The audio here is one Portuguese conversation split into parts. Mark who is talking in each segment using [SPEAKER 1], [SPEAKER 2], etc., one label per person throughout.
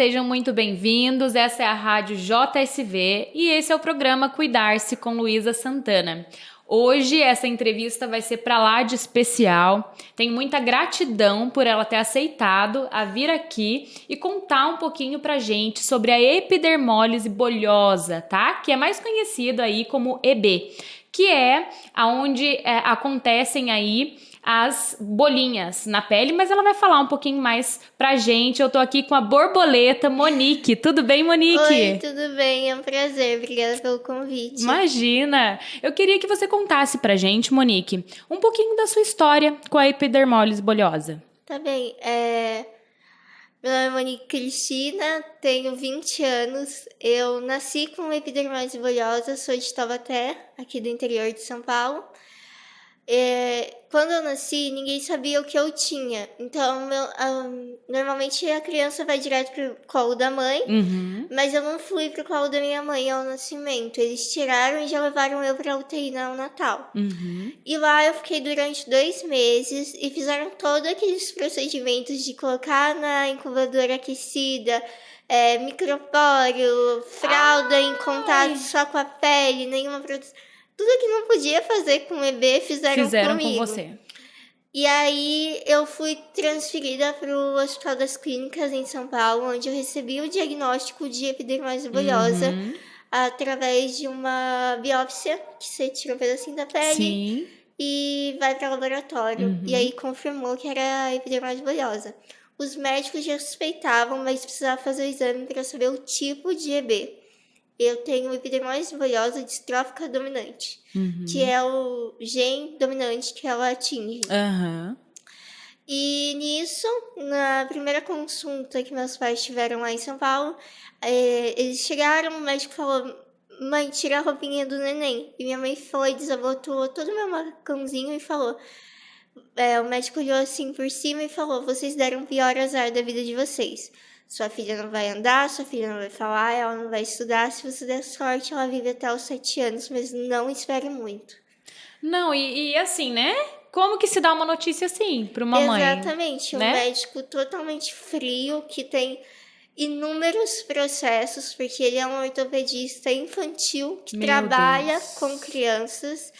[SPEAKER 1] sejam muito bem-vindos. Essa é a Rádio JSV e esse é o programa Cuidar-se com Luísa Santana. Hoje essa entrevista vai ser para lá de especial. Tenho muita gratidão por ela ter aceitado a vir aqui e contar um pouquinho pra gente sobre a epidermólise bolhosa, tá? Que é mais conhecido aí como EB, que é aonde acontecem aí as bolinhas na pele, mas ela vai falar um pouquinho mais pra gente. Eu tô aqui com a borboleta Monique. Tudo bem, Monique?
[SPEAKER 2] Oi, tudo bem? É um prazer. Obrigada pelo convite.
[SPEAKER 1] Imagina! Eu queria que você contasse pra gente, Monique, um pouquinho da sua história com a epidermólise bolhosa.
[SPEAKER 2] Tá bem. Meu nome é Monique Cristina, tenho 20 anos. Eu nasci com epidermólise bolhosa, sou de Taubaté, aqui do interior de São Paulo. Quando eu nasci, ninguém sabia o que eu tinha. Então, normalmente a criança vai direto pro colo da mãe, mas eu não fui pro colo da minha mãe ao nascimento. Eles tiraram e já levaram eu pra UTI neonatal. E lá eu fiquei durante 2 meses e fizeram todos aqueles procedimentos de colocar na incubadora aquecida, micropóreo, fralda em contato só com a pele, nenhuma proteção. Tudo que não podia fazer com o bebê fizeram comigo.
[SPEAKER 1] Com você.
[SPEAKER 2] E aí eu fui transferida para o Hospital das Clínicas em São Paulo, onde eu recebi o diagnóstico de epidermólise bolhosa através de uma biópsia, que você tira um pedacinho da pele e vai para o laboratório. E aí confirmou que era epidermólise bolhosa. Os médicos já suspeitavam, mas precisava fazer o exame para saber o tipo de EB. Eu tenho epidermólise bolhosa distrófica dominante, que é o gene dominante que ela atinge. E nisso, na primeira consulta que meus pais tiveram lá em São Paulo, eles chegaram, o médico falou: mãe, tira a roupinha do neném. E minha mãe foi, desabotoou todo o meu macãozinho e falou... o médico olhou assim por cima e falou: vocês deram o pior azar da vida de vocês. Sua filha não vai andar, sua filha não vai falar, ela não vai estudar. Se você der sorte, ela vive até os 7 anos, mas não espere muito.
[SPEAKER 1] Não, e assim, né? Como que se dá uma notícia assim para uma mãe?
[SPEAKER 2] Exatamente,
[SPEAKER 1] né?
[SPEAKER 2] Um médico totalmente frio, que tem inúmeros processos, porque ele é um ortopedista infantil que trabalha com crianças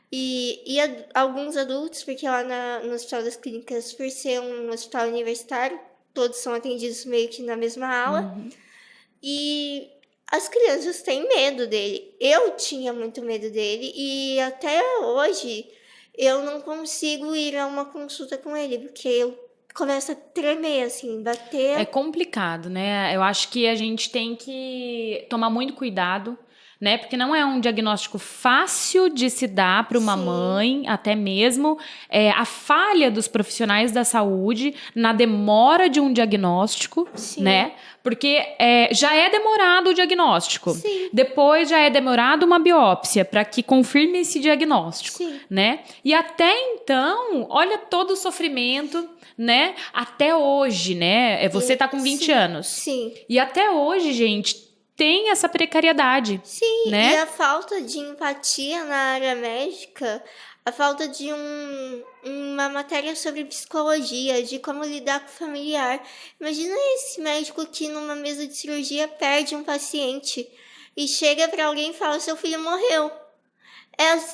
[SPEAKER 2] e alguns adultos, porque lá no Hospital das Clínicas, por ser um hospital universitário, todos são atendidos meio que na mesma aula. E as crianças têm medo dele. Eu tinha muito medo dele e até hoje eu não consigo ir a uma consulta com ele, porque eu começo a tremer, assim, bater.
[SPEAKER 1] É complicado, né? Eu acho que a gente tem que tomar muito cuidado, né? Porque não é um diagnóstico fácil de se dar para uma mãe, até mesmo a falha dos profissionais da saúde na demora de um diagnóstico, né? Porque já é demorado o diagnóstico. Depois já é demorado uma biópsia para que confirme esse diagnóstico, né? E até então, olha todo o sofrimento, né? Até hoje, né? Você tá com 20 anos.
[SPEAKER 2] E
[SPEAKER 1] até hoje, gente, tem essa precariedade. Né?
[SPEAKER 2] E a falta de empatia na área médica, a falta de uma matéria sobre psicologia, de como lidar com o familiar. Imagina esse médico que numa mesa de cirurgia perde um paciente e chega para alguém e fala: seu filho morreu.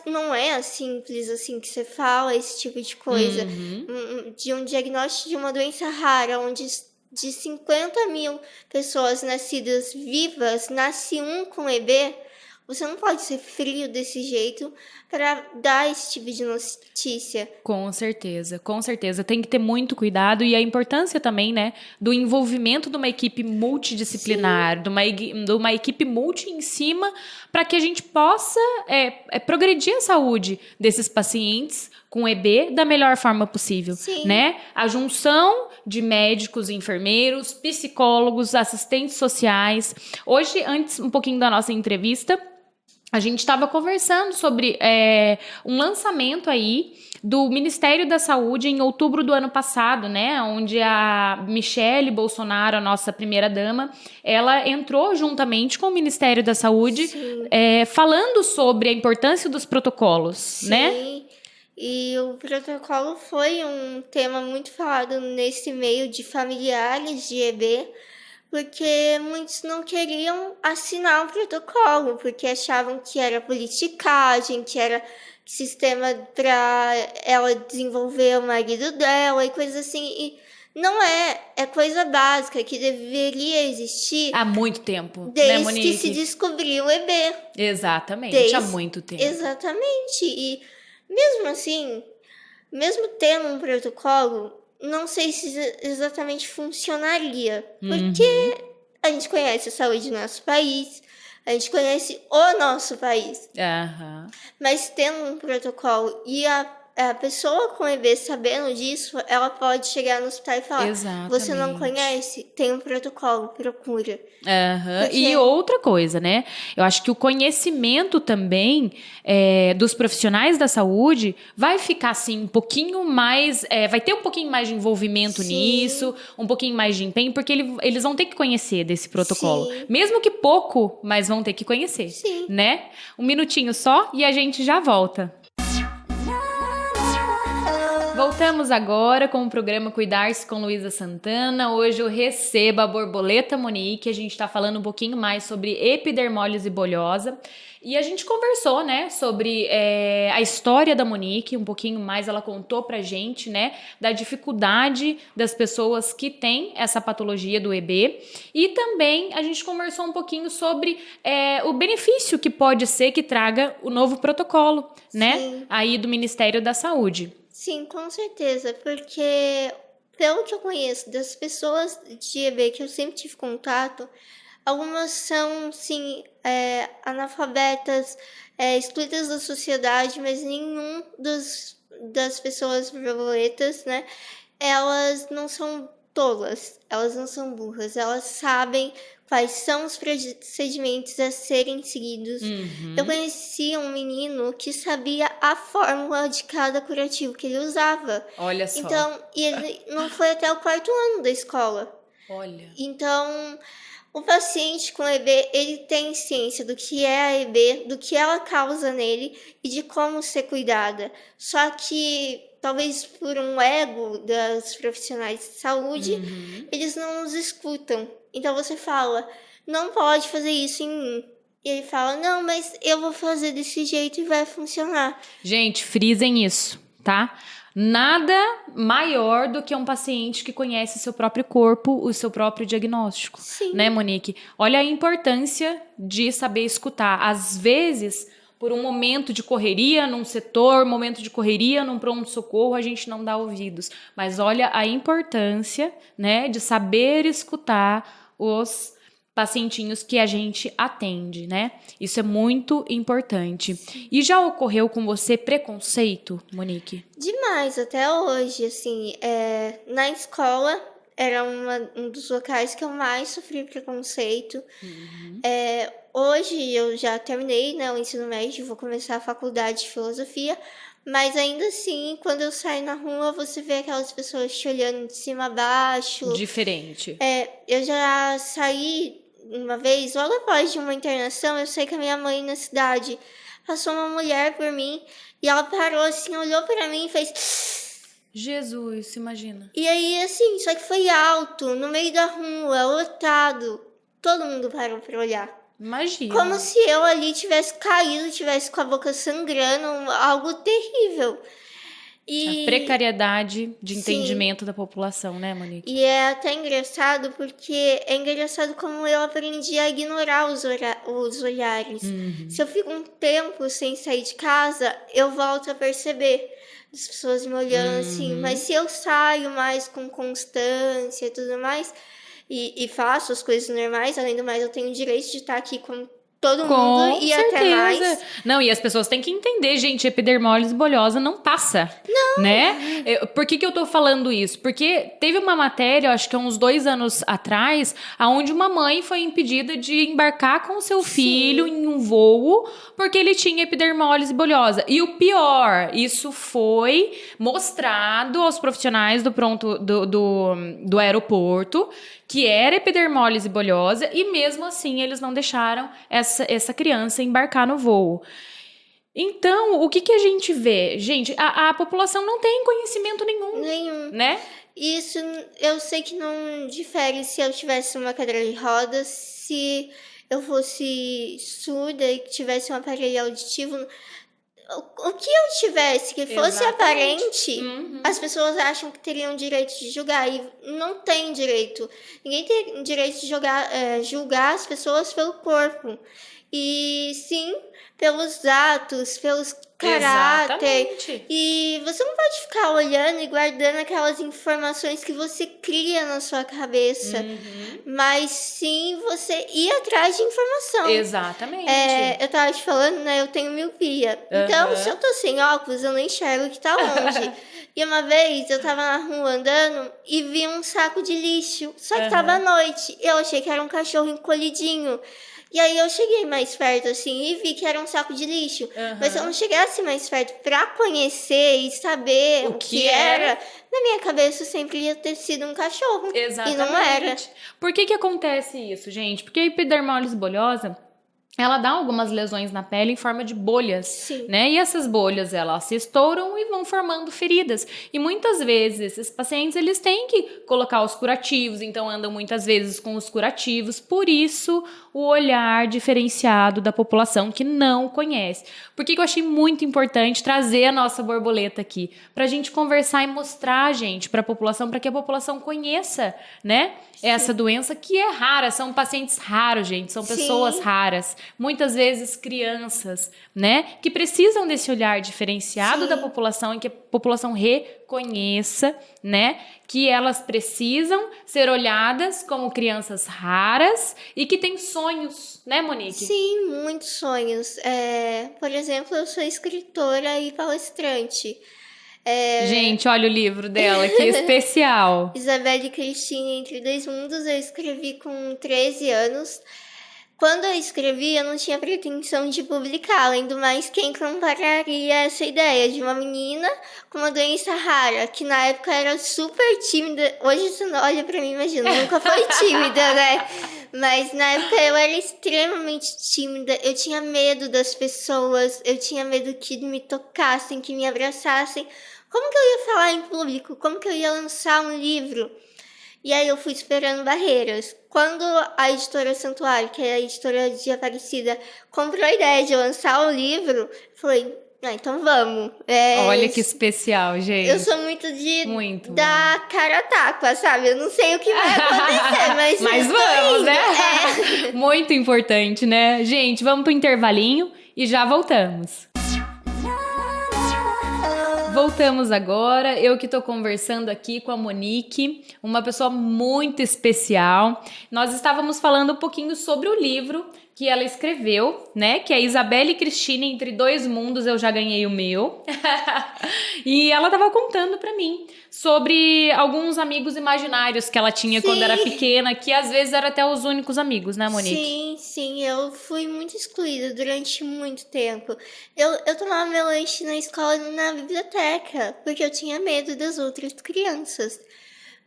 [SPEAKER 2] Não é simples assim que você fala esse tipo de coisa. De um diagnóstico de uma doença rara, onde de 50 mil pessoas nascidas vivas, nasce um com EB. Você não pode ser frio desse jeito para dar esse tipo de notícia.
[SPEAKER 1] Com certeza, com certeza. Tem que ter muito cuidado e a importância também, né, do envolvimento de uma equipe multidisciplinar, de uma equipe multi em cima, para que a gente possa progredir a saúde desses pacientes com EB da melhor forma possível, né? A junção de médicos, enfermeiros, psicólogos, assistentes sociais. Hoje, antes um pouquinho da nossa entrevista, a gente estava conversando sobre um lançamento aí do Ministério da Saúde em outubro do ano passado, né? Onde a Michele Bolsonaro, a nossa primeira-dama, ela entrou juntamente com o Ministério da Saúde falando sobre a importância dos protocolos, né?
[SPEAKER 2] E o protocolo foi um tema muito falado nesse meio de familiares de EB, porque muitos não queriam assinar o protocolo, porque achavam que era politicagem, que era sistema para ela desenvolver o marido dela e coisas assim. E não é coisa básica que deveria existir
[SPEAKER 1] Há muito tempo, né,
[SPEAKER 2] desde
[SPEAKER 1] Monique?
[SPEAKER 2] que se descobriu o EB.
[SPEAKER 1] Exatamente, há muito tempo.
[SPEAKER 2] Exatamente. E mesmo assim, mesmo tendo um protocolo, não sei se exatamente funcionaria. Porque a gente conhece a saúde do nosso país, a gente conhece o nosso país. Mas tendo um protocolo e a pessoa com EB sabendo disso, ela pode chegar no hospital e falar:
[SPEAKER 1] Exatamente.
[SPEAKER 2] Você não conhece? Tem um protocolo, procura.
[SPEAKER 1] Porque... E outra coisa, né? Eu acho que o conhecimento também dos profissionais da saúde vai ficar, assim, um pouquinho mais... vai ter um pouquinho mais de envolvimento nisso, um pouquinho mais de empenho, porque eles vão ter que conhecer desse protocolo. Mesmo que pouco, mas vão ter que conhecer, né? Um minutinho só e a gente já volta. Voltamos agora com o programa Cuidar-se com Luísa Santana. Hoje eu recebo a Borboleta Monique. A gente está falando um pouquinho mais sobre epidermólise bolhosa. E a gente conversou, né, sobre a história da Monique, um pouquinho mais ela contou pra gente, né, da dificuldade das pessoas que têm essa patologia do EB. E também a gente conversou um pouquinho sobre o benefício que pode ser que traga o novo protocolo, né, aí do Ministério da Saúde.
[SPEAKER 2] Sim, com certeza, porque pelo que eu conheço das pessoas de EB que eu sempre tive contato, algumas são, sim, analfabetas, excluídas da sociedade, mas nenhum das pessoas borboletas, né, elas não são tolas, elas não são burras, elas sabem quais são os procedimentos a serem seguidos. Eu conheci um menino que sabia a fórmula de cada curativo que ele usava.
[SPEAKER 1] Olha só.
[SPEAKER 2] Então, e ele não foi até o 4º ano da escola.
[SPEAKER 1] Olha.
[SPEAKER 2] Então, o paciente com EB, ele tem ciência do que é a EB, do que ela causa nele e de como ser cuidada. Só que, talvez por um ego das profissionais de saúde, eles não nos escutam. Então você fala: não pode fazer isso em mim. E ele fala: não, mas eu vou fazer desse jeito e vai funcionar.
[SPEAKER 1] Gente, frisem isso, tá? Nada maior do que um paciente que conhece seu próprio corpo, o seu próprio diagnóstico.
[SPEAKER 2] Sim.
[SPEAKER 1] Né, Monique? Olha a importância de saber escutar. Às vezes, por um momento de correria num setor, momento de correria num pronto-socorro, a gente não dá ouvidos. Mas olha a importância, né, de saber escutar os pacientinhos que a gente atende, né? Isso é muito importante. E já ocorreu com você preconceito, Monique?
[SPEAKER 2] Demais, até hoje, assim, na escola era um dos locais que eu mais sofri preconceito. Hoje eu já terminei, né, o ensino médio, vou começar a faculdade de filosofia, mas ainda assim, quando eu saio na rua, você vê aquelas pessoas te olhando de cima a baixo.
[SPEAKER 1] Diferente.
[SPEAKER 2] Eu já saí uma vez, logo após de uma internação, eu saí com a minha mãe na cidade. Passou uma mulher por mim e ela parou assim, olhou pra mim e fez...
[SPEAKER 1] Jesus, imagina.
[SPEAKER 2] E aí, assim, só que foi alto, no meio da rua, lotado. Todo mundo parou pra olhar.
[SPEAKER 1] Imagina.
[SPEAKER 2] Como se eu ali tivesse caído, tivesse com a boca sangrando, algo terrível.
[SPEAKER 1] A precariedade de entendimento da população, né, Monique?
[SPEAKER 2] E é até engraçado, porque é engraçado como eu aprendi a ignorar os olhares. Se eu fico um tempo sem sair de casa, eu volto a perceber as pessoas me olhando assim. Mas se eu saio mais com constância e tudo mais, e faço as coisas normais, além do mais, eu tenho o direito de estar aqui com todo mundo e
[SPEAKER 1] certeza.
[SPEAKER 2] Até mais.
[SPEAKER 1] Não, e as pessoas têm que entender, gente, epidermólise bolhosa não passa. Não. Né? Por que eu tô falando isso? Porque teve uma matéria, acho que há uns 2 anos atrás, onde uma mãe foi impedida de embarcar com seu filho em um voo porque ele tinha epidermólise bolhosa. E o pior, isso foi mostrado aos profissionais do aeroporto que era epidermólise bolhosa e mesmo assim eles não deixaram essa criança embarcar no voo. Então, o que a gente vê? Gente, a população não tem conhecimento nenhum. Né?
[SPEAKER 2] Isso eu sei que não difere se eu tivesse uma cadeira de rodas, se eu fosse surda e tivesse um aparelho auditivo. O que eu tivesse que fosse aparente, as pessoas acham que teriam direito de julgar. E não tem direito. Ninguém tem direito de julgar as pessoas pelo corpo. E sim pelos atos, pelos caráter.
[SPEAKER 1] Exatamente.
[SPEAKER 2] E você não pode ficar olhando e guardando aquelas informações que você cria na sua cabeça. Mas sim você ir atrás de informação.
[SPEAKER 1] Exatamente.
[SPEAKER 2] Eu tava te falando, né? Eu tenho miopia. Então, se eu tô sem óculos, eu não enxergo o que tá longe. E uma vez eu tava na rua andando e vi um saco de lixo. Só que tava à noite. Eu achei que era um cachorro encolhidinho. E aí eu cheguei mais perto, assim, e vi que era um saco de lixo. Mas se eu não chegasse mais perto pra conhecer e saber o que era, na minha cabeça sempre ia ter sido um cachorro.
[SPEAKER 1] Exatamente.
[SPEAKER 2] E não era.
[SPEAKER 1] Por que acontece isso, gente? Porque a epidermólise bulhosa, ela dá algumas lesões na pele em forma de bolhas,
[SPEAKER 2] Sim.
[SPEAKER 1] né? E essas bolhas, elas se estouram e vão formando feridas. E muitas vezes, esses pacientes, eles têm que colocar os curativos, então andam muitas vezes com os curativos. Por isso, o olhar diferenciado da população que não conhece. Por que eu achei muito importante trazer a nossa borboleta aqui? Pra gente conversar e mostrar, gente, pra população, para que a população conheça, né? Essa doença que é rara, são pacientes raros, gente, são pessoas raras, muitas vezes crianças, né, que precisam desse olhar diferenciado da população e que a população reconheça, né, que elas precisam ser olhadas como crianças raras e que têm sonhos, né, Monique?
[SPEAKER 2] Sim, muitos sonhos. Por exemplo, eu sou escritora e palestrante.
[SPEAKER 1] Gente, olha o livro dela, que especial.
[SPEAKER 2] Isabelle Christine Entre Dois Mundos, eu escrevi com 13 anos. Quando eu escrevi, eu não tinha pretensão de publicar, além do mais, quem compararia essa ideia de uma menina com uma doença rara, que na época era super tímida. Hoje você não olha pra mim, imagina, nunca foi tímida, né? Mas na época eu era extremamente tímida, eu tinha medo das pessoas, eu tinha medo que me tocassem, que me abraçassem. Como que eu ia falar em público? Como que eu ia lançar um livro? E aí eu fui superando barreiras. Quando a editora Santuário, que é a editora de Aparecida, comprou a ideia de lançar o livro, eu falei, então vamos.
[SPEAKER 1] Olha que especial, gente.
[SPEAKER 2] Eu sou muito dar cara a tapa, sabe? Eu não sei o que vai acontecer, mas
[SPEAKER 1] vamos, né? Muito importante, né? Gente, vamos pro intervalinho e já voltamos. Voltamos agora, eu que estou conversando aqui com a Monique, uma pessoa muito especial. Nós estávamos falando um pouquinho sobre o livro que ela escreveu, né? Que é Isabelle Christine Entre Dois Mundos, eu já ganhei o meu. E ela estava contando para mim sobre alguns amigos imaginários que ela tinha quando era pequena, que às vezes eram até os únicos amigos, né, Monique?
[SPEAKER 2] Sim, eu fui muito excluída durante muito tempo. Eu tomava meu lanche na escola e na biblioteca, porque eu tinha medo das outras crianças.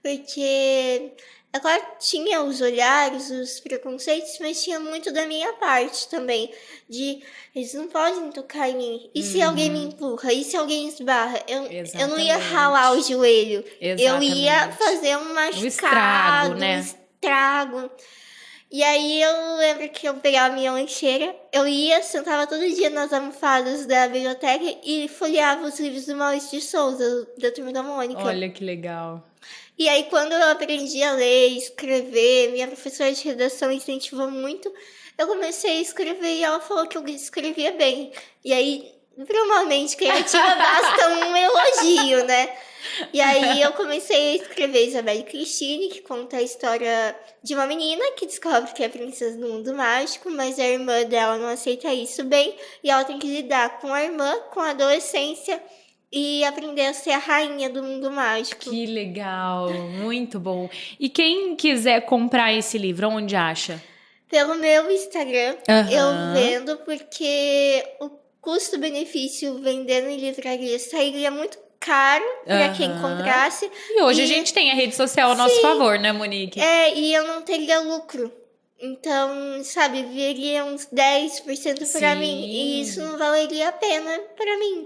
[SPEAKER 2] Porque, é claro, tinha os olhares, os preconceitos, mas tinha muito da minha parte também. De, eles não podem tocar em mim. E se alguém me empurra? E se alguém esbarra? Eu não ia ralar o joelho. Eu ia fazer um machucado, um estrago. E aí eu lembro que eu pegava minha lancheira, eu ia, sentava todo dia nas almofadas da biblioteca e folheava os livros do Maurício de Souza, da Turma da Mônica.
[SPEAKER 1] Olha que legal.
[SPEAKER 2] E aí, quando eu aprendi a ler, escrever, minha professora de redação incentivou muito, eu comecei a escrever e ela falou que eu escrevia bem. E aí, provavelmente, criativa basta um elogio, né? E aí, eu comecei a escrever Isabelle Christine, que conta a história de uma menina que descobre que é princesa do mundo mágico, mas a irmã dela não aceita isso bem, e ela tem que lidar com a irmã, com a adolescência, e aprender a ser a rainha do mundo mágico.
[SPEAKER 1] Que legal, muito bom. E quem quiser comprar esse livro, onde acha?
[SPEAKER 2] Pelo meu Instagram, eu vendo, porque o custo-benefício vendendo em livraria sairia muito caro para quem comprasse.
[SPEAKER 1] E hoje a gente tem a rede social a nosso favor, né, Monique?
[SPEAKER 2] E eu não teria lucro. Então, sabe, viria uns 10% pra mim. E isso não valeria a pena pra mim.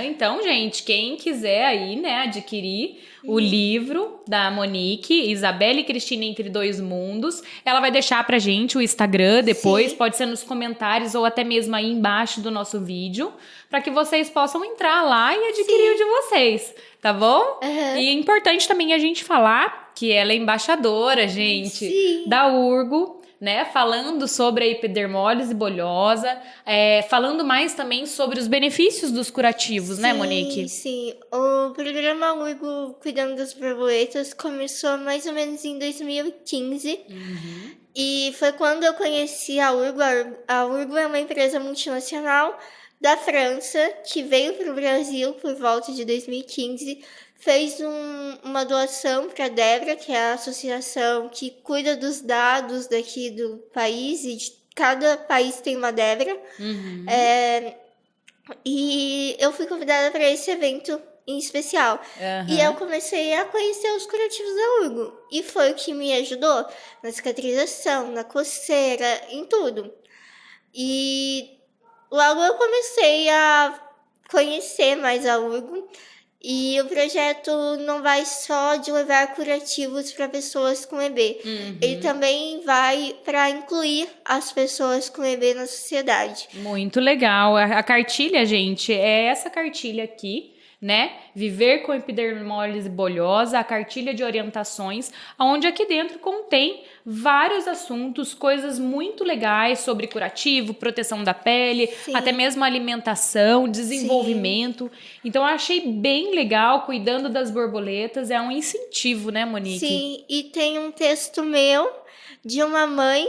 [SPEAKER 1] Então, gente, quem quiser aí, né, adquirir o livro da Monique, Isabelle e Cristina Entre Dois Mundos, ela vai deixar pra gente o Instagram depois, pode ser nos comentários ou até mesmo aí embaixo do nosso vídeo, pra que vocês possam entrar lá e adquirir o de vocês, tá bom? E é importante também a gente falar que ela é embaixadora, gente, da Urgo, né, falando sobre a epidermólise bolhosa, falando mais também sobre os benefícios dos curativos, né, Monique?
[SPEAKER 2] Sim, o programa Urgo Cuidando das Borboletas começou mais ou menos em 2015. E foi quando eu conheci a Urgo. A Urgo é uma empresa multinacional da França que veio para o Brasil por volta de 2015. Fez uma doação para a Debra, que é a associação que cuida dos dados daqui do país, e de cada país tem uma Debra. E eu fui convidada para esse evento em especial. E eu comecei a conhecer os curativos da Urgo. E foi o que me ajudou na cicatrização, na coceira, em tudo. E logo eu comecei a conhecer mais a Urgo. E o projeto não vai só de levar curativos para pessoas com EB. Ele também vai para incluir as pessoas com EB na sociedade.
[SPEAKER 1] Muito legal. A cartilha, gente, é essa cartilha aqui, né? Viver com epidermólise bolhosa, a cartilha de orientações, onde aqui dentro contém vários assuntos, coisas muito legais sobre curativo, proteção da pele, até mesmo alimentação, desenvolvimento. Então, eu achei bem legal, cuidando das borboletas, é um incentivo, né, Monique?
[SPEAKER 2] Sim, e tem um texto meu de uma mãe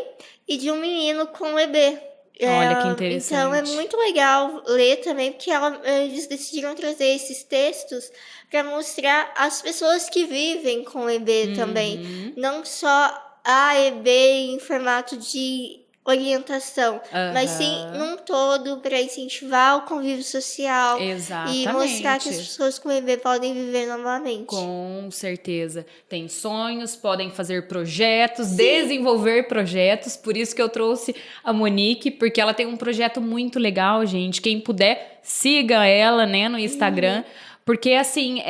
[SPEAKER 2] e de um menino com EB.
[SPEAKER 1] Olha que interessante.
[SPEAKER 2] Então é muito legal ler também, porque eles decidiram trazer esses textos para mostrar as pessoas que vivem com EB também. Não só a EB em formato de orientação, mas sim num todo, para incentivar o convívio social.
[SPEAKER 1] Exatamente.
[SPEAKER 2] E mostrar que as pessoas com EB podem viver novamente.
[SPEAKER 1] Com certeza. Tem sonhos, podem fazer projetos, desenvolver projetos. Por isso que eu trouxe a Monique, porque ela tem um projeto muito legal, gente. Quem puder, siga ela, né, no Instagram. Porque, assim,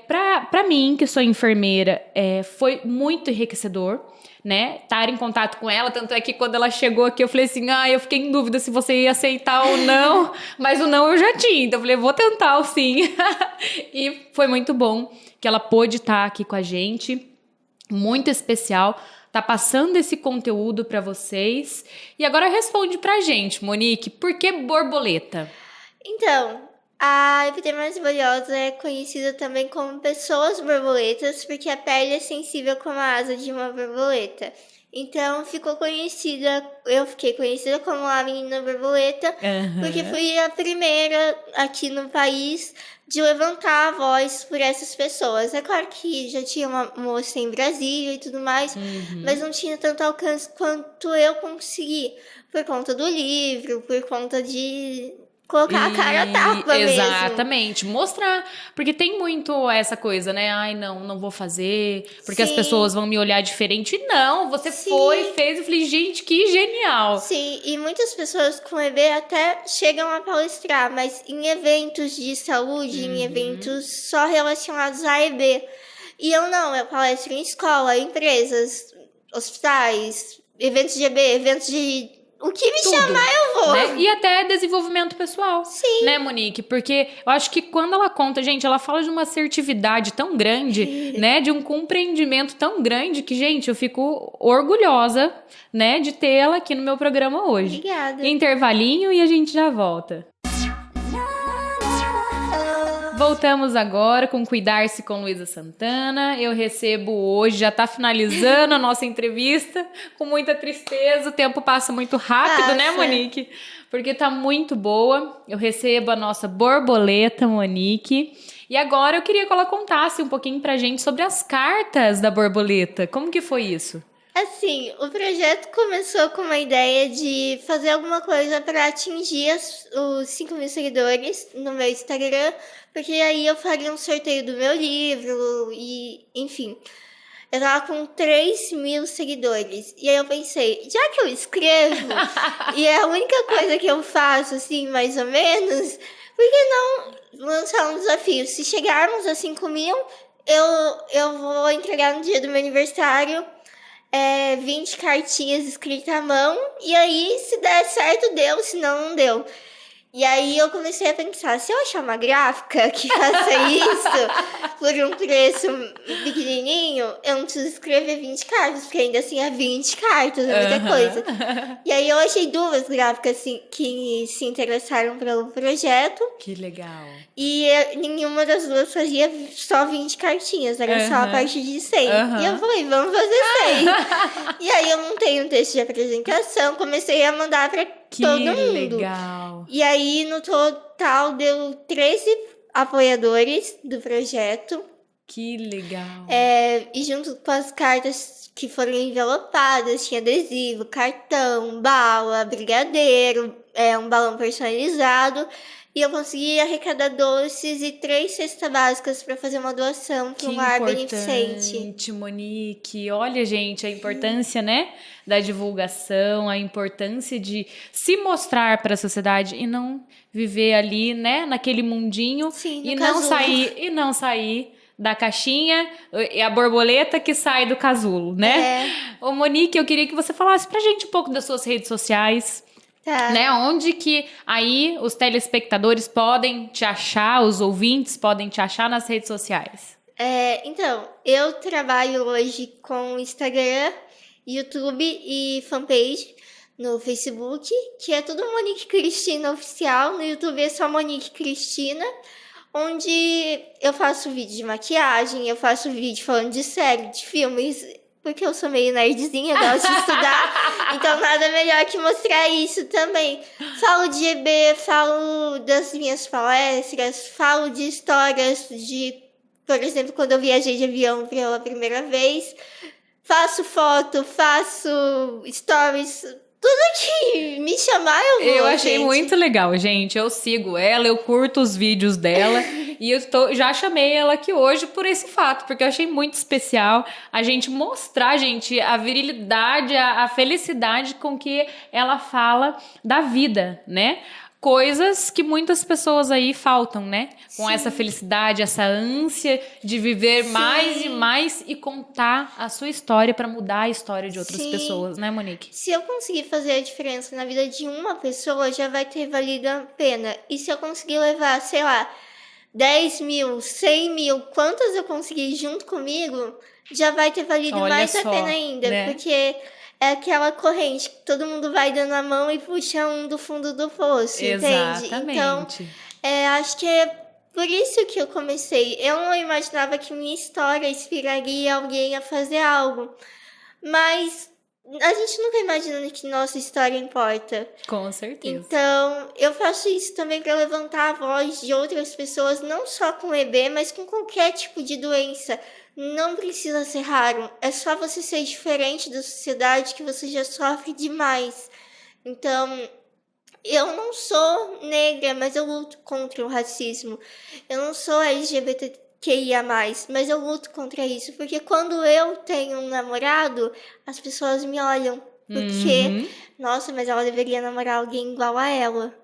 [SPEAKER 1] pra mim, que sou enfermeira, foi muito enriquecedor, né, estar em contato com ela. Tanto é que quando ela chegou aqui, eu falei assim, eu fiquei em dúvida se você ia aceitar ou não, mas o não eu já tinha, então eu falei, vou tentar o sim. E foi muito bom que ela pôde estar aqui com a gente, muito especial, tá passando esse conteúdo para vocês. E agora responde pra gente, Monique, por que borboleta?
[SPEAKER 2] Então, a epidermólise bolhosa é conhecida também como pessoas borboletas, porque a pele é sensível como a asa de uma borboleta. Então, eu fiquei conhecida como a menina borboleta, porque fui a primeira aqui no país de levantar a voz por essas pessoas. É claro que já tinha uma moça em Brasília e tudo mais, mas não tinha tanto alcance quanto eu consegui, por conta do livro, por conta de colocar a cara a tapa mesmo.
[SPEAKER 1] Exatamente, mostrar, porque tem muito essa coisa, né? Ai, não vou fazer, porque as pessoas vão me olhar diferente. Não, você foi, fez, eu falei, gente, que genial.
[SPEAKER 2] Sim, e muitas pessoas com EB até chegam a palestrar, mas em eventos de saúde, em eventos só relacionados a EB. E eu palestro em escola, empresas, hospitais, eventos de EB, eventos de... O que me chamar, eu vou.
[SPEAKER 1] Né? E até desenvolvimento pessoal.
[SPEAKER 2] Sim.
[SPEAKER 1] Né, Monique? Porque eu acho que quando ela conta, gente, ela fala de uma assertividade tão grande, né? De um compreendimento tão grande que, gente, eu fico orgulhosa, né? De tê-la aqui no meu programa hoje.
[SPEAKER 2] Obrigada.
[SPEAKER 1] Intervalinho e a gente já volta. Voltamos agora com Cuidar-se com Luísa Santana. Eu recebo hoje, já está finalizando a nossa entrevista, com muita tristeza. O tempo passa muito rápido, né, Monique? Porque está muito boa. Eu recebo a nossa borboleta, Monique. E agora eu queria que ela contasse um pouquinho pra gente sobre as cartas da borboleta. Como que foi isso?
[SPEAKER 2] Assim, o projeto começou com uma ideia de fazer alguma coisa para atingir os 5.000 seguidores no meu Instagram, porque aí eu faria um sorteio do meu livro e, enfim. eu tava com 3.000 seguidores. E aí eu pensei, já que eu escrevo, e é a única coisa que eu faço, assim, mais ou menos, por que não lançar um desafio? Se chegarmos a 5.000, eu vou entregar no dia do meu aniversário 20 cartinhas escritas à mão. E aí, se der certo, deu, se não, não deu. E aí eu comecei a pensar, se eu achar uma gráfica que faça isso por um preço pequenininho, eu não preciso escrever 20 cartas, porque ainda assim é 20 cartas, é muita coisa. E aí eu achei 2 gráficas assim, que se interessaram pelo projeto.
[SPEAKER 1] Que legal.
[SPEAKER 2] E nenhuma das 2 fazia só 20 cartinhas, era só a parte de 100. E eu falei, vamos fazer 100. E aí eu montei um texto de apresentação, comecei a mandar pra todo mundo.
[SPEAKER 1] Legal.
[SPEAKER 2] E aí, no total, deu 13 apoiadores do projeto.
[SPEAKER 1] Que legal.
[SPEAKER 2] E junto com as cartas que foram envelopadas, tinha adesivo, cartão, bala, brigadeiro, um balão personalizado. E eu consegui arrecadar doces e 3 cestas básicas para fazer uma doação para um lar beneficente.
[SPEAKER 1] Monique. Olha, gente, a importância, né, da divulgação, a importância de se mostrar para a sociedade e não viver ali, né, naquele mundinho.
[SPEAKER 2] Sim,
[SPEAKER 1] e não sair da caixinha, é a borboleta que sai do casulo, né? Ô, Monique, eu queria que você falasse pra gente um pouco das suas redes sociais.
[SPEAKER 2] Tá.
[SPEAKER 1] Né? Onde que aí os telespectadores podem te achar, os ouvintes podem te achar nas redes sociais?
[SPEAKER 2] Então, eu trabalho hoje com Instagram, YouTube e fanpage no Facebook, que é tudo Monique Cristina Oficial. No YouTube é só Monique Cristina, onde eu faço vídeo de maquiagem, eu faço vídeo falando de série, de filmes, porque eu sou meio nerdzinha, gosto de estudar, então nada melhor que mostrar isso também. Falo de EB, falo das minhas palestras, falo de histórias de, por exemplo, quando eu viajei de avião pela primeira vez, faço foto, faço stories, tudo que me chamar eu vou,
[SPEAKER 1] Eu achei
[SPEAKER 2] gente.
[SPEAKER 1] muito legal, gente. Eu sigo ela, eu curto os vídeos dela e já chamei ela aqui hoje por esse fato, porque eu achei muito especial a gente mostrar, gente, a virilidade, a felicidade com que ela fala da vida, né? Coisas que muitas pessoas aí faltam, né? Com essa felicidade, essa ânsia de viver mais e mais e contar a sua história para mudar a história de outras pessoas, né, Monique?
[SPEAKER 2] Se eu conseguir fazer a diferença na vida de uma pessoa, já vai ter valido a pena. E se eu conseguir levar, sei lá, 10.000, 100.000, quantas eu conseguir junto comigo, já vai ter valido mais a pena ainda, né? Porque é aquela corrente que todo mundo vai dando a mão e puxa um do fundo do poço, entende? Então, acho que é por isso que eu comecei. Eu não imaginava que minha história inspiraria alguém a fazer algo, mas a gente nunca imagina que nossa história importa.
[SPEAKER 1] Com certeza.
[SPEAKER 2] Então, eu faço isso também para levantar a voz de outras pessoas, não só com EB, mas com qualquer tipo de doença. Não precisa ser raro, é só você ser diferente da sociedade que você já sofre demais. Então, eu não sou negra, mas eu luto contra o racismo. Eu não sou LGBTQIA+, mas eu luto contra isso, porque quando eu tenho um namorado, as pessoas me olham, porque, nossa, mas ela deveria namorar alguém igual a ela.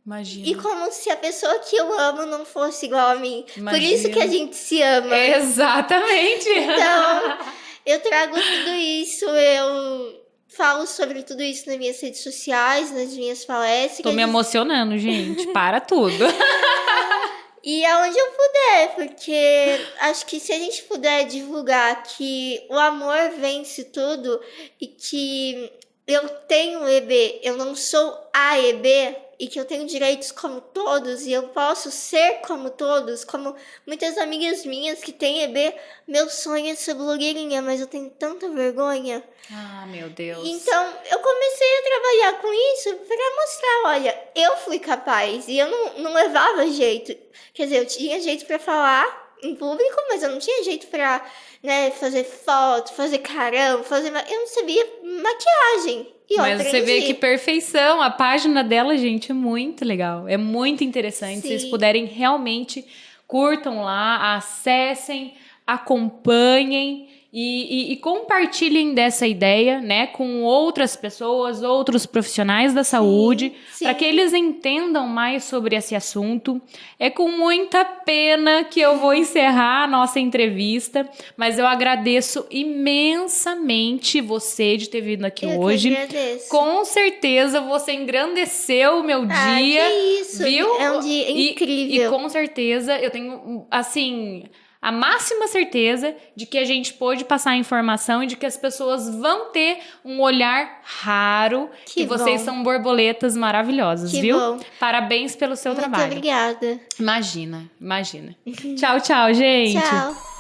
[SPEAKER 1] Imagina.
[SPEAKER 2] E como se a pessoa que eu amo não fosse igual a mim. Imagina. Por isso que a gente se ama.
[SPEAKER 1] Exatamente.
[SPEAKER 2] Então, eu trago tudo isso, eu falo sobre tudo isso nas minhas redes sociais, nas minhas palestras.
[SPEAKER 1] Tô me emocionando, gente. Para tudo.
[SPEAKER 2] E aonde eu puder, porque acho que se a gente puder divulgar que o amor vence tudo e que eu tenho EB, eu não sou a EB, e que eu tenho direitos como todos e eu posso ser como todos, como muitas amigas minhas que têm EB, meu sonho é ser blogueirinha, mas eu tenho tanta vergonha.
[SPEAKER 1] Ah, meu Deus.
[SPEAKER 2] Então, eu comecei a trabalhar com isso para mostrar, olha, eu fui capaz e eu não levava jeito. Quer dizer, eu tinha jeito para falar em público, mas eu não tinha jeito para, né, fazer foto, fazer carão, eu não sabia maquiagem.
[SPEAKER 1] Mas você vê que perfeição, a página dela, gente, é muito legal, é muito interessante. Se vocês puderem, realmente curtam lá, acessem, acompanhem e compartilhem dessa ideia, né, com outras pessoas, outros profissionais da saúde, para que eles entendam mais sobre esse assunto. É com muita pena que eu vou encerrar a nossa entrevista, mas eu agradeço imensamente você de ter vindo aqui hoje.
[SPEAKER 2] Eu que agradeço.
[SPEAKER 1] Com certeza você engrandeceu o meu dia.
[SPEAKER 2] Que isso,
[SPEAKER 1] viu?
[SPEAKER 2] É um dia incrível.
[SPEAKER 1] E com certeza eu tenho, assim, a máxima certeza de que a gente pôde passar a informação e de que as pessoas vão ter um olhar raro. Que vocês são borboletas maravilhosas, viu?
[SPEAKER 2] Bom.
[SPEAKER 1] Parabéns pelo seu trabalho.
[SPEAKER 2] Muito obrigada.
[SPEAKER 1] Imagina. Tchau, gente.
[SPEAKER 2] Tchau.